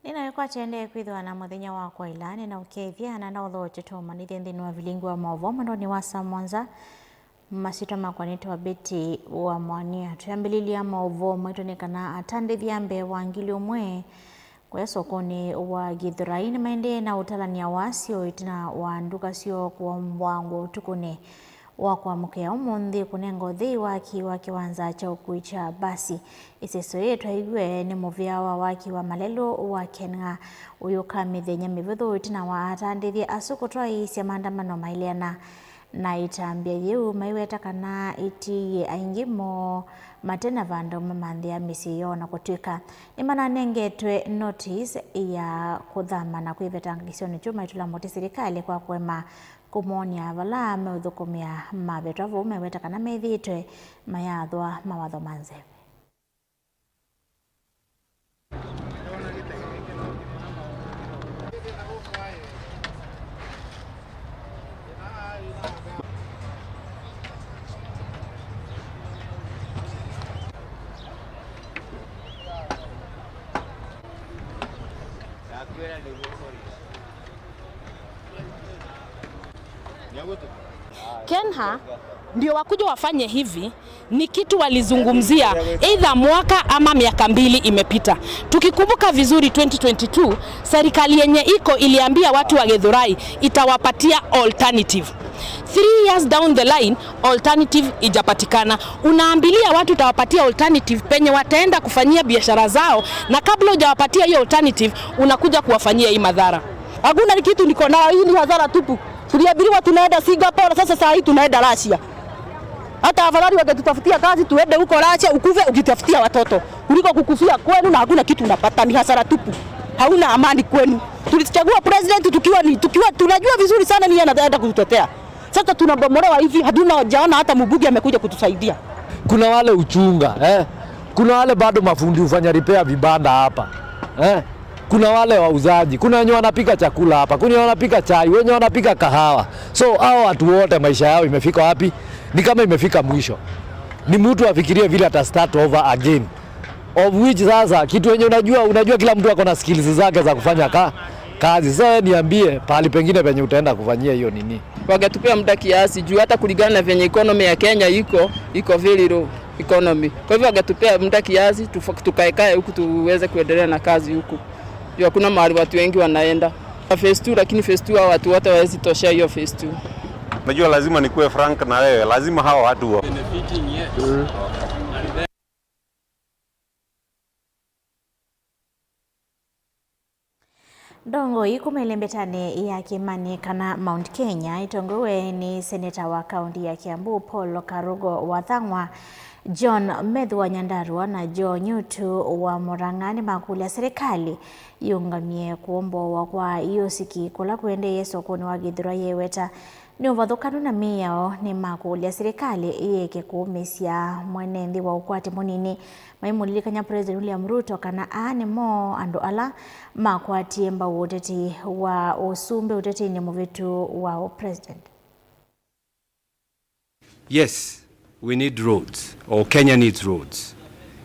Ninawekwa chende kwithwa na muthenya wa kwa ilani na ukethiana na utho chitoma ni thini wa vilingu wa movo mandoni wa Samonza masito makwanito wa beti wa mwania tuyambililia movo mwitonekana atandithia mbe wa ngili umwe kwa sokoni wa Githurai maende na utalania wasio itina wa nduka sio kwa mbwangu tukune wa kwa mkea umundi kunengo thei waki wa kiwanza cha ukuicha basi iseso yetu haigwe ni muvia wa waki wa malelo wa kenga uyuka mithenya mivuthu itina wa atandithia asukutwa isya maandamano mailiana na itambia yeu maiweta kana itiye aingimo matena vando mamanthia misi yona kutwika imana nengetwe notice ya kuthama na kwivetangisioni chuma itula moti serikali kwa kwema kumonia vala meuthukumia mavetavu maiweta kana methitwe mayathwa mawatho manze. Kenha ndio wakuja wafanye hivi ni kitu walizungumzia either mwaka ama miaka mbili imepita. Tukikumbuka vizuri 2022 serikali yenye iko iliambia watu wa Githurai itawapatia alternative. 3 years down the line alternative ijapatikana. Unaambilia watu utawapatia alternative penye wataenda kufanyia biashara zao, na kabla hujawapatia hiyo alternative unakuja kuwafanyia hii madhara. Hakuna kitu niko nayo, hii ni hadhara tupu. Tuliambiwa tunaenda Singapore, sasa saa hii tunaenda Russia. Hata afadhali wangetutafutia kazi tuende huko Russia ukuve ukitafutia watoto kuliko kukufia kwenu na hakuna kitu unapata, ni hasara tupu. Hauna amani kwenu. Tulichagua president tukiwa tunajua vizuri sana ni anaenda kututetea. Sasa tunabomolewa hivi, haduna hajaona hata mbunge amekuja kutusaidia. Kuna wale uchunga, kuna wale bado mafundi ufanya repair vibanda hapa. Kuna wale wauzaji, kuna wenye wanapika chakula hapa, kuna wenye wanapika chai, wenye wanapika kahawa. So hao watu wote maisha yao imefika wapi? Ni kama imefika mwisho. Ni mtu afikirie vile ata start over again. Of which sasa kitu wenye unajua kila mtu ako na skills zake za kufanya kazi. Sasa niambie pahali pengine penye utaenda kufanyia hiyo nini? Wangetupea muda kiasi juu hata kulingana na venye economy ya Kenya iko very low economy. Kwa hivyo wangetupea muda kiasi tukaekae huku tuweze kuendelea na kazi huku. Hakuna mahali watu wengi wanaenda. Phase 2 lakini phase 2 watu wote hawezi tosha hiyo phase 2. Najua lazima nikuwe frank na wewe, lazima hao watu wao. Dongo ikumelembetane ya Kimani kana Mount Kenya itongowe ni seneta wa kaunti ya Kiambu Paul Karugo wa Thang'wa, John Medhu wa Nyandarua na Joe Nyutu wa Murang'a makuli ya serikali yungamie kuombowa kwa iyo siki kula kuende sokoni wa Githurai yeweta ni uvathukanu na miyao ni makuli ya serikali iyeke kuumisya mwenethi wa ukwati munini maimulilikanya President William Ruto kana aane mo andu ala makwatie mbau uteti wa usumbe uteti ni muvitu wa president. Yes, we need roads, or Kenya needs roads.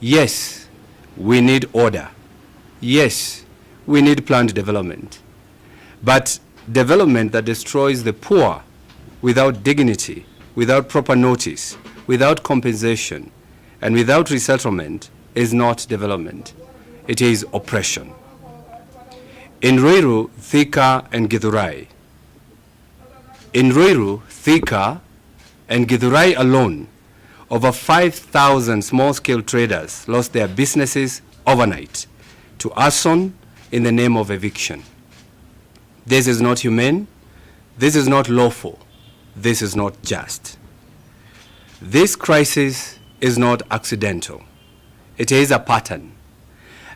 Yes, we need order. Yes, we need planned development. But development that destroys the poor without dignity, without proper notice, without compensation, and without resettlement is not development. It is oppression. In Ruiru, Thika, and Githurai. In Ruiru, Thika, and Githurai alone, over 5,000 small-scale traders lost their businesses overnight to arson in the name of eviction. This is not humane. This is not lawful. This is not just. This crisis is not accidental. It is a pattern,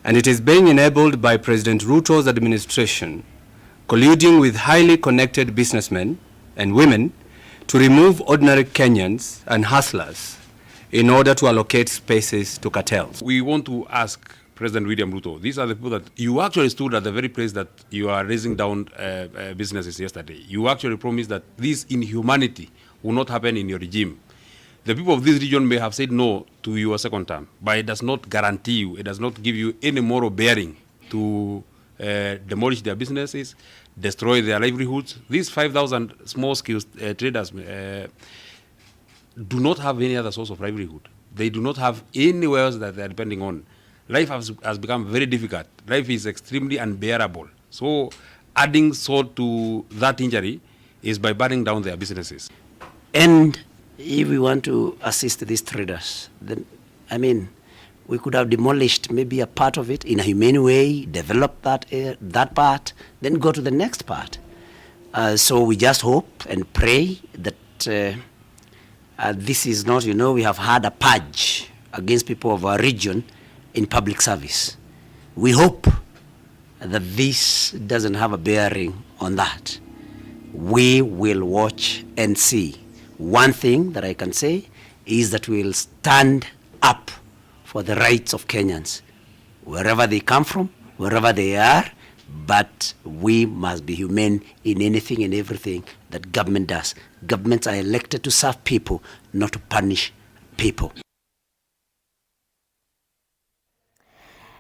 and it is being enabled by President Ruto's administration, colluding with highly connected businessmen and women to remove ordinary Kenyans and hustlers in order to allocate spaces to cartels. We want to ask President William Ruto, these are the people that you actually stood at the very place that you are raising down businesses yesterday. You actually promised that this inhumanity will not happen in your regime. The people of this region may have said no to your second term, but it does not guarantee you, it does not give you any moral bearing to demolish their businesses, destroy their livelihoods. These 5,000 small-scale traders do not have any other source of livelihood. They do not have anywhere else that they are depending on. Life has become very difficult. Life is extremely unbearable. So adding salt to that injury is by burning down their businesses. And if we want to assist these traders, then, I mean, we could have demolished maybe a part of it in a humane way, develop that part, then go to the next part. So we just hope and pray that this is not, we have had a purge against people of our region in public service. We hope that this doesn't have a bearing on that. We will watch and see. One thing that I can say is that we will stand up for the rights of Kenyans, wherever they come from, wherever they are, but we must be humane in anything and everything that government does. Governments are elected to serve people, not to punish people.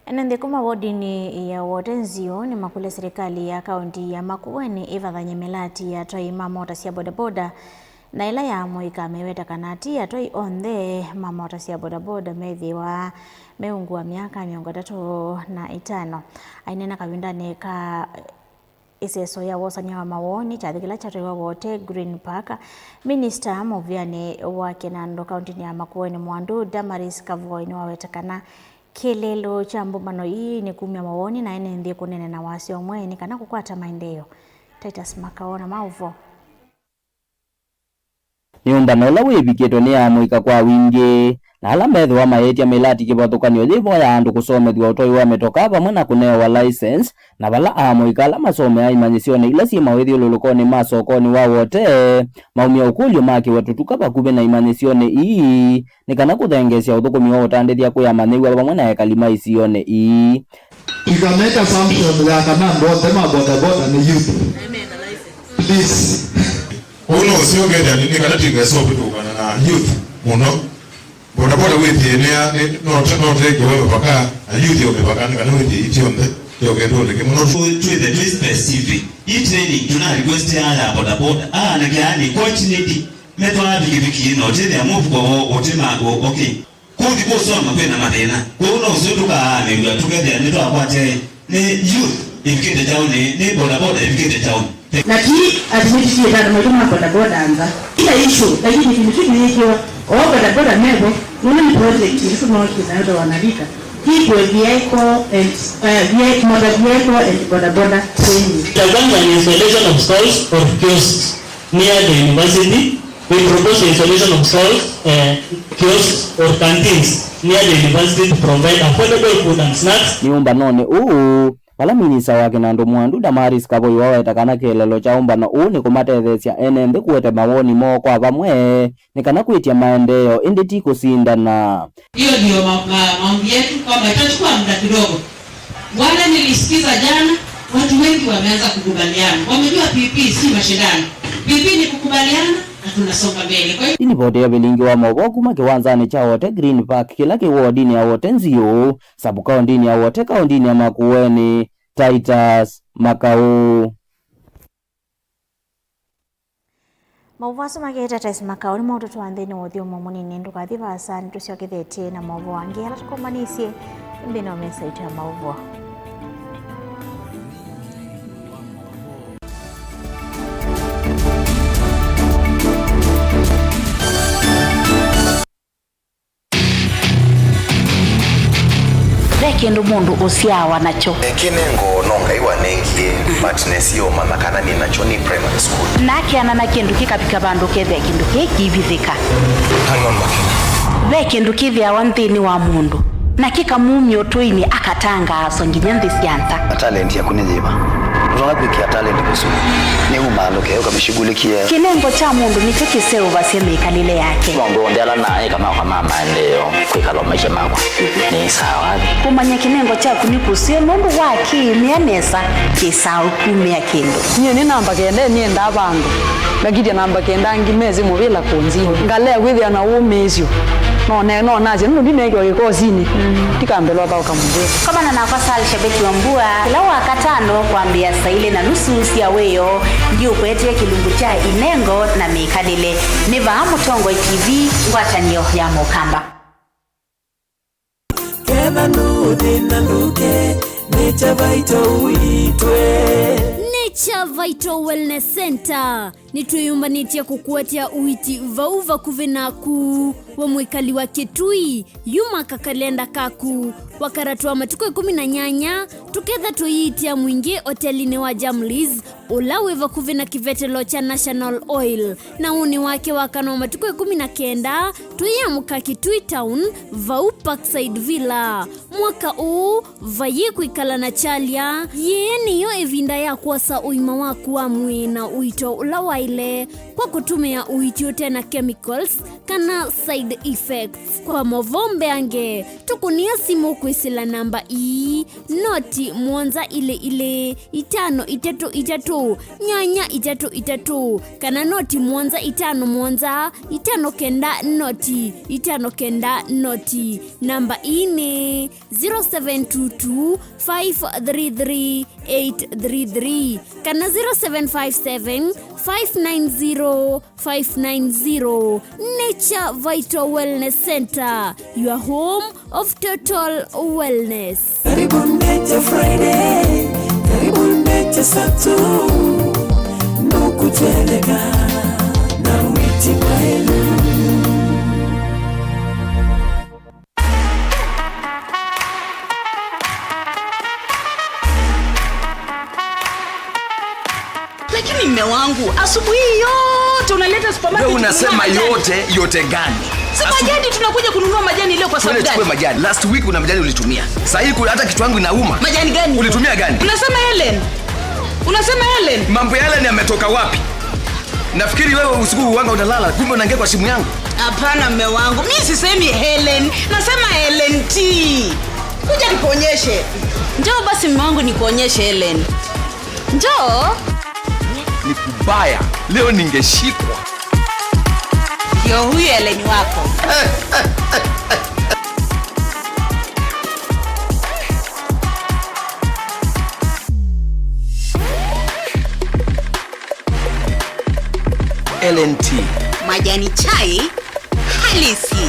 Enende kuma wodini ya Wotenzio ni makule serikali ya kaunti ya Makueni Eva Nyemelati ya toi mamota sia bodaboda na ila ya moika meweta kanati ya toi onde mamota sia bodaboda methi wa meungu wa miaka 35 ainena kawindane ka iseso ya wosanya wa mawoni chathikila chatoi wote Green Park Minister Muvyane wa Kinando kaunti ya Makueni Mwandu Damaris Kavoi ni wawetakana kilelo cha mbumano hii ni kumya mawoni na ene ndiye kunene na wasi omweni kana kukwata maendeleo. Titus Makaona mauvo. Nyumbano la wibiketwo ni amuika kwa wingi na ala metho wa maetia melati kibothukanio thivo ya andu kusomethwa utoi wa metoka pamwe na kunewa license na bala amuika ala masome aimanyisione ila si mawithiululukoni masokoni wa wote maumia ukulio maki watutuka bakube na imanyisione ii ni kana kuthengesia uthukumi wa utandithia kuyamanyiwa pamwe na ekalima isione ii ikameka assumption ya kana ndote mabodaboda ni youth. Please uno usiongea nini kana tingesope tukana na youth muno bodaboda wethienea no take wewe paka youth yomepakana kana wethi itionde yogendo ndike muno to the specific each training tuna request ya bodaboda na gani coordinate metwa bigibiki no tete amofu kwa otima okay kodi ko soma kwena madena ko no usutuka ne together ne to akwate ne youth ibikete town ne bodaboda ibikete town lakini admit ya kama bodaboda anza ila issue lakini kitu hicho bodaboda nebo ni project hizo no kinaenda wanalika people vehicle and motor vehicle and bodaboda training. The government installation of stalls or kiosks near the university. We propose the installation of stalls, kiosks or canteens near the university to provide affordable food and snacks. Nyumba none wala minisa wa Kinando Mwandu Damaris Kavoi wawetakana kilelo cha umbano ni kumatethesia enende kuwete mawoni mo kwa pamwe ni kana kuitia maendeleo inditi kusindana. Hiyo ndio maombi yetu kwamba itachukua muda kidogo. Wale nilisikiza jana watu wengi wameanza kukubaliana. Wamejua PP si mashindano. PP ni kukubaliana na tunasonga mbele. Kwa hiyo ini bote ya bilingi wa mwogo kuma kiwanzani cha wote Green Park kila kiwodini ya wote Nzio sabu kaundini ya wote kaundini ya Makueni. Titus Makau. Mauvaso mageta Titus Makau ni mauto tuandeni wothio momoni nendo kathiva asani tusiokithetie na mauvo wangi ala tukomanisie mbino mesa ita mauvo. Kendo mundu usiawa nacho kinengo nonga iwa nengie but nesio mamakana ni nacho ni primary school naki anana kindu kikapika bandu kethe kindu kikibithika hang on makina ve kindu kithia wanthini wa mundu na kikamumya utwini akatanga songinya nthi cianta talent ya kunyiva unaona kuikia talent kusu ni umaluke ukamshughulikia kinengo cha mundu nicho kiseo baseme kalile yake mundu ndala naye kama maendeleo kwikala maisha mako ni sawa kumanya kinengo cha kunikusie mundu waki mianesa kisao kumya kindu nye ni namba kende ni enda bandu ngagidia namba kenda ngimezi mubila kunzi ngale withia na umezio no naje no ndine yo kozini tikambelwa ba ukamwambia kama na nafasa alishabeki wa mbua kila wakatano kuambia saile na nusu sia weyo ndio kwete kilungu cha inengo na mikadile ni vahamu tongo TV ngwatanio ya Mukamba kena nude na nuke necha vaito uitwe Nature Vital Wellness Center nituyumbanitia kukuatia uiti vauva kuvenaku wa mwikali wa Kitui yuma kakalenda kaku wakaratua matuko 18 tuketha tuyitia mwingi hotelini wa Jamliz ulawe vakuvena kivetelo cha National Oil na uni wake wakano matuko 19 tuyamuka Kitui Town Vau Parkside Villa mwaka huu vaye kuikala na chalia yeni yo evinda ya kuwasa uima waku wa mwina uito ulawaile kwa kutumia uiti tena chemicals kana side effects kwa movombe ange tukunia simu kuisila namba noti mwanza ile 533 nyanya 33 kana noti mwanza 5 mwanza 5 kenda noti 5 kenda noti namba ine 0722 533 833 kana 0757 590 Nature Vital Wellness Center, your home of total wellness. Karibu Nature Friday, karibu Nature Saturday, nukuteleka na witi maelu. Lakini mme wangu, asubuhi yote unaleta supermarket. Wewe unasema yote gani? Si majani tunakuja kununua majani leo kwa sababu gani? Chukua majani. Last week una majani ulitumia. Sasa hivi hata kichwa yangu inauma. Majani gani? Ulitumia gani? Unasema Helen. Mambo ya Helen yametoka wapi? Nafikiri wewe usiku wanga unalala, kumbe unaingia kwa simu yangu. Hapana mme wangu, mimi sisemi Helen, nasema Helen T. Kuja nikuonyeshe. Njoo basi mme wangu nikuonyeshe Helen. Njoo. Ni kubaya. Leo ningeshikwa. Ndio huyu Helen wako. LNT. Majani chai halisi.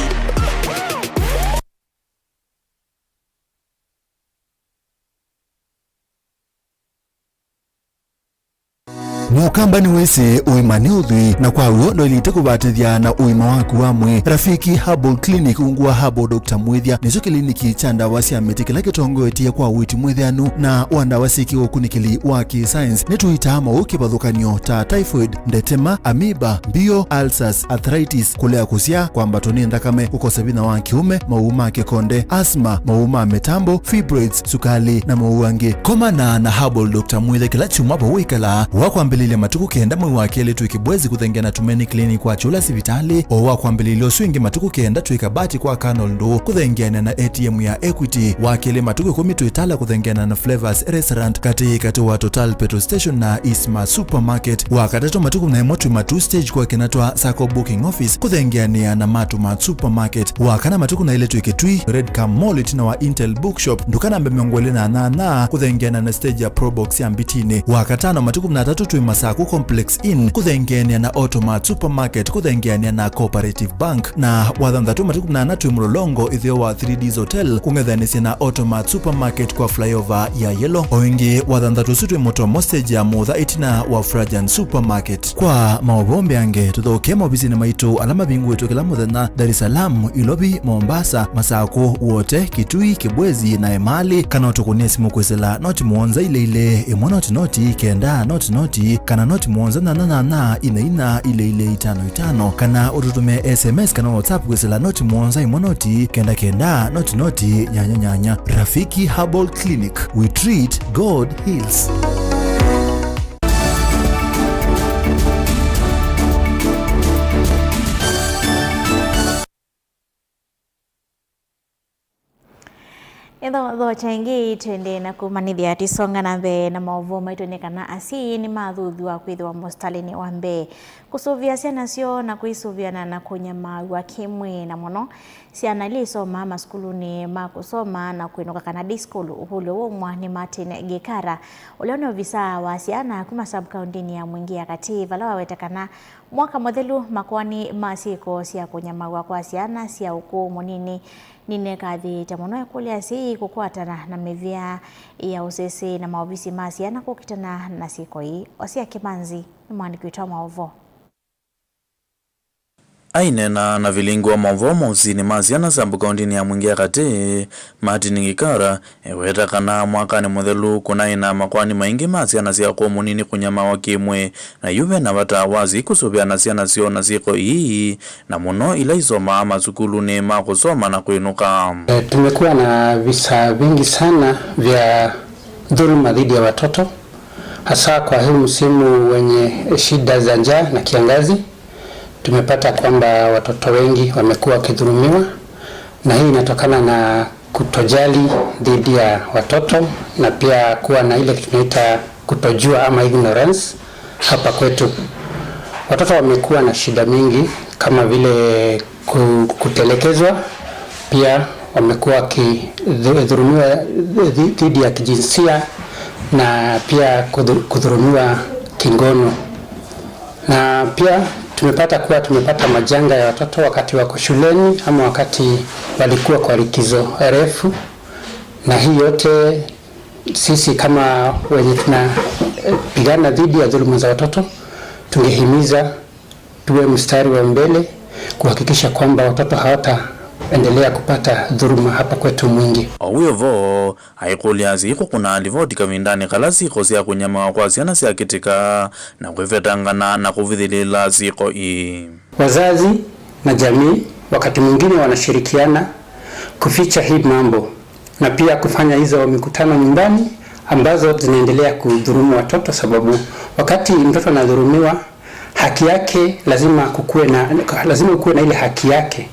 Mukamba ni wese uimani udhui na kwa uondo ilite kubatithia na uima waku wamwe Rafiki Herbal Clinic ungua Herbal Dr. Mwithia nizo kliniki cha ndawa cia miti kila kitongoetie kwa witi mwithianu na wandawa siki ukunikili wa ki-science nituitama ukibadhukanio ta typhoid, ndetema, amoeba, mbio, ulcers, arthritis, kulea kusia kwa mbatoni ndakame, kukosa bina wa kiume, mauma kikonde, asma, mauma metambo, fibroids, sukali na mauange. Komana na Herbal Dr. Mwithia kila chumapo wikala wakwambilile matuku kenda mwe wakele tuikibwezi kuthengena tumeni clinic kwa chula sivitali o wakwambilile swingi matuku kenda tuikabati kwa Canal ndo kuthengena na ATM ya Equity wakele matuku 10 tuitala kuthengena na Flavors Restaurant kati wa Total Petrol Station na Isma Supermarket wakatato matuku na emotu matu stage kwa kinatwa Sacco Booking Office kuthengena na Matuma Supermarket wakana matuku na ile tuikitui Red Cam Mall na wa Intel Bookshop ndukana mbemongole na kuthengena na stage ya Probox ya Mbitini wakatano matuku na tatu tu Masaku Complex Inn kuthengenia na Automat Supermarket kuthengenia na Cooperative Bank na wathandatu matuku na natu Mlolongo ithio wa 3D's Hotel kungethanisi na Automat Supermarket kwa flyover ya Yellow oingi wathandatu sutu moto mostage ya mutha itina wa Frajan Supermarket kwa maobombe ange tuthoke mobisi na maitu alama bingu wetu kila muthenya Dar es Salaam, Ilobi, Mombasa, Masaku wote Kitui, Kibwezi na Emali kana utukunia simu kwesela noti muonza ile imwana noti kenda noti kana noti muonza na ina ile 55 kana ututume SMS kana WhatsApp kwesela noti muonza imonoti kenda noti nyanya. Rafiki Herbal Clinic, we treat, God heals. Itho changi twende na kumanithia tisonga na mbe na maovo maitonekana asi ni mathuthu wa kwithwa mustalini wa mbe kusuvia ciana cio na kuisuviana na kunyama wa kimwe na muno siana ilisoma maskuluni makusoma na kuinuka Kanadi School uhulu umwa ni Martin Gikara uliona visa wa siana kuma sub-county ya Mwingia kati vala wetekana mwaka modelu makwani masiko sia kunyamawa kwa siana sia uku munini nine kathi tamono kulia si kukwatana na mevia ya usese na maofisi masiana kukitana na siko hii Osia Kimanzi ni mwandiki wetu wa Maovo. Ainena na vilingwa mavomo zini maziana sambu kaundini ya Mwingia kati Martin Gikara wetakana mwakani modelu kunaina makwani maingi maziana siya komunini kunyama wakimwe na yuve na wata wazi kusubiana siana sio na siko hii na muno ila isoma masukulu ni makusoma na kuinuka. Tumekuwa na visa vingi sana vya dhuluma dhidi ya watoto hasa kwa huu msimu wenye shida za njaa na kiangazi. Tumepata kwamba watoto wengi wamekuwa wakidhulumiwa na hii inatokana na kutojali dhidi ya watoto na pia kuwa na ile tunaita kutojua ama ignorance hapa kwetu. Watoto wamekuwa na shida mingi kama vile kutelekezwa, pia wamekuwa wakidhulumiwa dhidi ya kijinsia na pia kudhulumiwa kingono. Na pia tumepata majanga ya watoto wakati wako shuleni ama wakati walikuwa kwa likizo refu, na hii yote sisi kama wenye tunapigana dhidi ya dhuluma za watoto tungehimiza tuwe mstari wa mbele kuhakikisha kwamba watoto hawataendelea kupata dhuluma hapa kwetu Mwingi. Owiyovo haikuliazi iko kuna alivoti kavindani kalasi kosi ya kunyama kwa siana siya kitika na kuifetangana na kufidhilila siko hii. Wazazi na jamii wakati mwingine wanashirikiana kuficha hii mambo na pia kufanya hizo mikutano nyumbani ambazo zinaendelea kudhulumu watoto, sababu wakati mtoto anadhulumiwa haki yake lazima ukue na ile haki yake.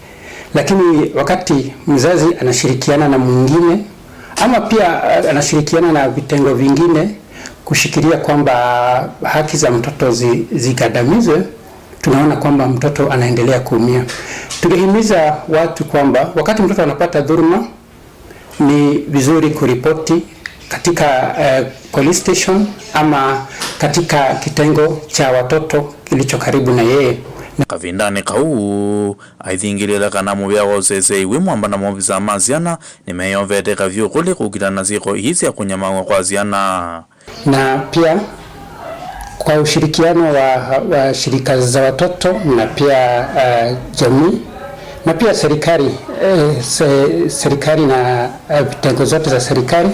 Lakini wakati mzazi anashirikiana na mwingine ama pia anashirikiana na vitengo vingine kushikilia kwamba haki za mtoto zikandamizwe, tunaona kwamba mtoto anaendelea kuumia. Tungehimiza watu kwamba wakati mtoto anapata dhuluma ni vizuri kuripoti katika police station ama katika kitengo cha watoto kilicho karibu na yeye. Kavindani kau aithingilila kana mubya wosese iwe mwamba na mobisa maziana nimeyovete kavyo kule kukitana ziko hizi ya kunyama kwa ziana. Na pia kwa ushirikiano wa shirika za watoto na pia jamii na pia serikali na vitengo zote za serikali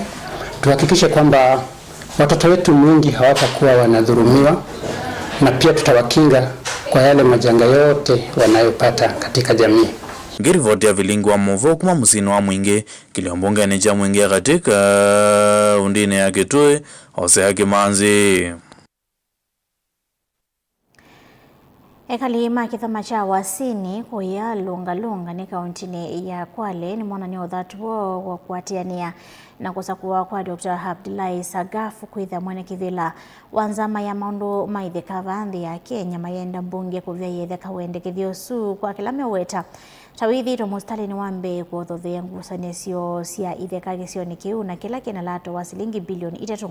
tuhakikishe kwamba watoto wetu mwingi hawatakuwa wanadhulumiwa na pia tutawakinga kwa yale majanga yote wanayopata katika jamii. Ngirivoti ya vilingwa Maovo kuma musini wa Mwingi kiliombonga ni cha Mwingi katika undine ya Kitui Osia Kimanzi. Ekali makithama cha wasini kuya lunga ni kauntini ya Kwale ni mwana ni udhatu wa kuatiania na kusakuwa kwa Dr. Abdullahi Sagafu kuitha mwene kivila wanzama ya maundu maithe kavandhi ya Kenya mayenda mbunge kuvya yethe kawende kivyosu kwa kilame weta tawithi tomustali ni wambe kuothothea ngusanisio sia ithe kagisio ni kiu na kila kina lato wa shilingi bilioni 3.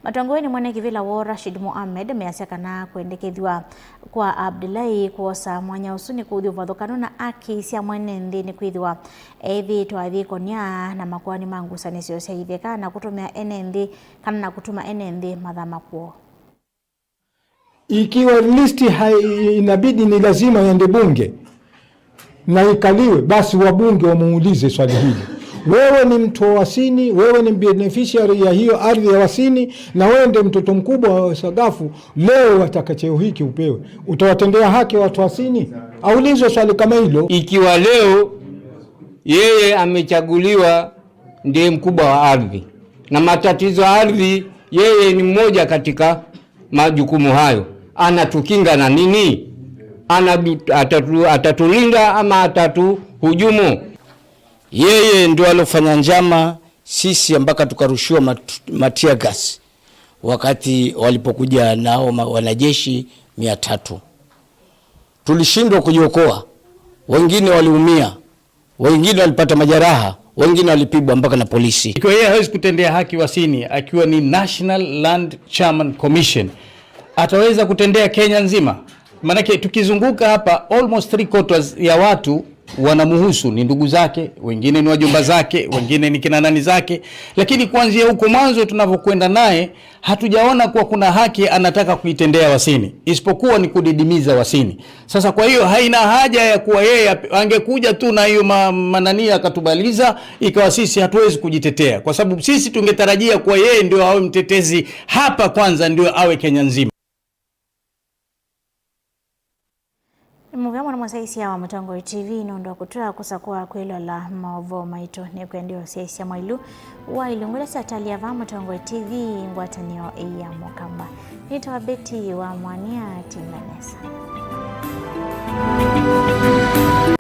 Matongweni mwene kivila wa Rashid Mohamed measekana kuendekethwa kwa Abdullahi kuosa mwanya usuni kuthio vathukano na aki sia mwene nthini kwithwa ethi twathikonia na makwani mangusanisio sia itheka na kutumia NND kana na kutuma NND mathama kuo. Ikiwa listi inabidi ni lazima yende bunge na ikaliwe, basi wabunge wamuulize swali hili. Wewe ni mtu wa Wasini, wewe ni beneficiary ya hiyo ardhi ya Wasini, na wewe ndiye mtoto mkubwa wa Sagafu, leo wataka cheo hiki upewe. Utawatendea haki watu Wasini? Aulizwe swali kama hilo. Ikiwa leo yeye amechaguliwa ndiye mkubwa wa ardhi na matatizo ya ardhi, yeye ni mmoja katika majukumu hayo, anatukinga na nini? Atatulinda ama atatuhujumu? Yeye ndio alofanya njama sisi mpaka tukarushiwa matia gas wakati walipokuja nao wanajeshi 300. Tulishindwa kujiokoa, wengine waliumia, wengine walipata majeraha, wengine walipigwa mpaka na polisi. Ikiwa yeye hawezi kutendea haki Wasini akiwa ni National Land Chairman Commission, ataweza kutendea Kenya nzima? Maanake tukizunguka hapa almost 3/4 ya watu wanamuhusu, ni ndugu zake, wengine ni wajomba zake, wengine ni kina nani zake, lakini kuanzia huko mwanzo tunavyokwenda naye hatujaona kuwa kuna haki anataka kuitendea Wasini, isipokuwa ni kudidimiza Wasini. Sasa kwa hiyo haina haja ya kuwa yeye angekuja tu na hiyo manania akatubaliza ikawa sisi hatuwezi kujitetea, kwa sababu sisi tungetarajia kuwa yeye ndio awe mtetezi hapa kwanza, ndio awe Kenya nzima. Mugamo na mwasaisi ya wa Mutongo TV inondo kutura kusakua kwelo la maovo maito ne kwendio siaisi ya mwailu wa ilungula satali ya wa Mutongo TV ngwatanio ya Mokamba. Nito wabeti wa mwania Timanesa.